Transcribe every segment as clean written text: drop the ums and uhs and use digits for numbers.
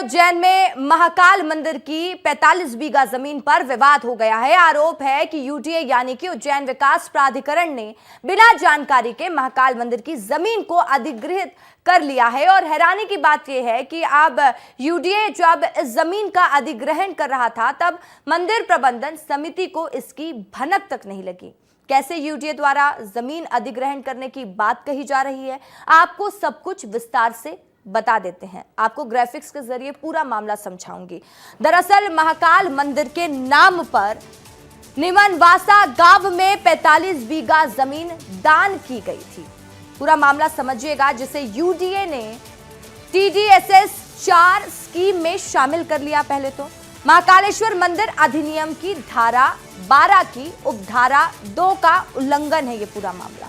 उज्जैन में महाकाल मंदिर की 45 बीघा जमीन पर विवाद हो गया है। आरोप है कि यूडीए यानी कि उज्जैन विकास प्राधिकरण ने बिना जानकारी के महाकाल मंदिर की जमीन को अधिग्रहित कर लिया है। और हैरानी की बात यह है कि अब यूडीए जब इस जमीन का अधिग्रहण कर रहा था तब मंदिर प्रबंधन समिति को इसकी भनक तक नहीं लगी। कैसे यूडीए द्वारा जमीन अधिग्रहण करने की बात कही जा रही है, आपको सब कुछ विस्तार से बता देते हैं। आपको ग्राफिक्स के जरिए पूरा मामला समझाऊंगी। दरअसल महाकाल मंदिर के नाम पर निमनवासा गांव में 45 बीघा जमीन दान की गई थी। पूरा मामला समझिएगा, जिसे यूडीए ने TDSS 4 स्कीम में शामिल कर लिया। पहले तो महाकालेश्वर मंदिर अधिनियम की धारा 12 की उपधारा 2 का उल्लंघन है ये पूरा मामला,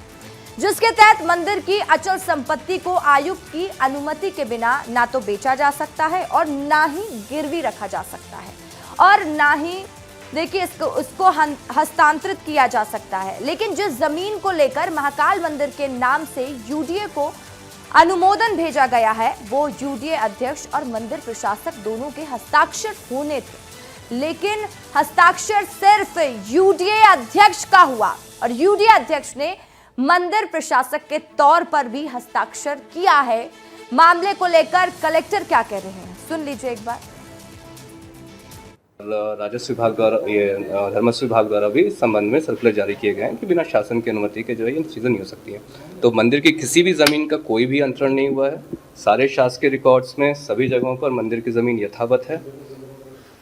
जिसके तहत मंदिर की अचल संपत्ति को आयुक्त की अनुमति के बिना ना तो बेचा जा सकता है और ना ही गिरवी रखा जा सकता है और ना ही देखिए उसको हस्तांतरित किया जा सकता है। लेकिन जिस जमीन को लेकर महाकाल मंदिर के नाम से यूडीए को अनुमोदन भेजा गया है वो यूडीए अध्यक्ष और मंदिर प्रशासक दोनों के हस्ताक्षर होने थे, लेकिन हस्ताक्षर सिर्फ यूडीए अध्यक्ष का हुआ और यूडीए अध्यक्ष ने मंदिर प्रशासक के तौर पर भी हस्ताक्षर किया है। मामले को लेकर कलेक्टर क्या कह रहे हैं, सुन लीजिए एक बार। राजस्व विभाग द्वारा धर्मस्व विभाग द्वारा भी इस संबंध में सर्कुलर जारी किए गए हैं कि बिना शासन की अनुमति के जो है ये चीज़ें नहीं हो सकती हैं। तो मंदिर की किसी भी ज़मीन का कोई भी अंतरण नहीं हुआ है। सारे शासकीय रिकॉर्ड्स में सभी जगहों पर मंदिर की ज़मीन यथावत है।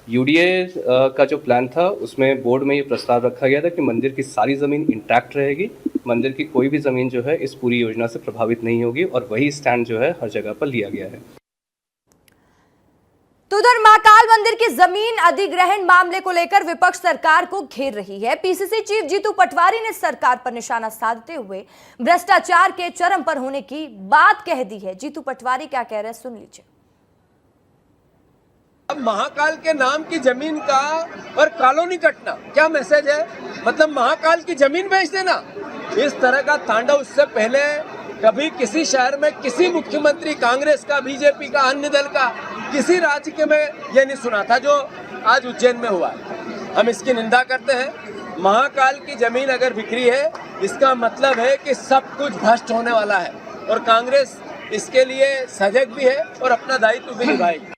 यूडीए का जो प्लान था उसमें बोर्ड में ये प्रस्ताव रखा गया था कि मंदिर की सारी ज़मीन इंटैक्ट रहेगी, मंदिर की कोई भी ज़मीन जो है इस पूरी योजना से प्रभावित नहीं होगी और वही स्टैंड जो है हर जगह पर लिया गया है। तो उधर महाकाल मंदिर की जमीन अधिग्रहण मामले को लेकर विपक्ष सरकार को घेर रही है। पीसीसी चीफ जीतू पटवारी ने सरकार पर निशाना साधते हुए भ्रष्टाचार के चरम पर होने की बात कह दी है। जीतू पटवारी क्या कह रहे हैं, सुन लीजिए। अब महाकाल के नाम की जमीन का और कॉलोनी कटना क्या मैसेज है? मतलब महाकाल की जमीन बेच देना। इस तरह का तांडव उससे पहले कभी किसी शहर में किसी मुख्यमंत्री, कांग्रेस का, बीजेपी का, अन्य दल का, किसी राज्य के में यह नहीं सुना था जो आज उज्जैन में हुआ। हम इसकी निंदा करते हैं। महाकाल की जमीन अगर बिक्री है इसका मतलब है कि सब कुछ भ्रष्ट होने वाला है और कांग्रेस इसके लिए सजग भी है और अपना दायित्व भी निभाएगी।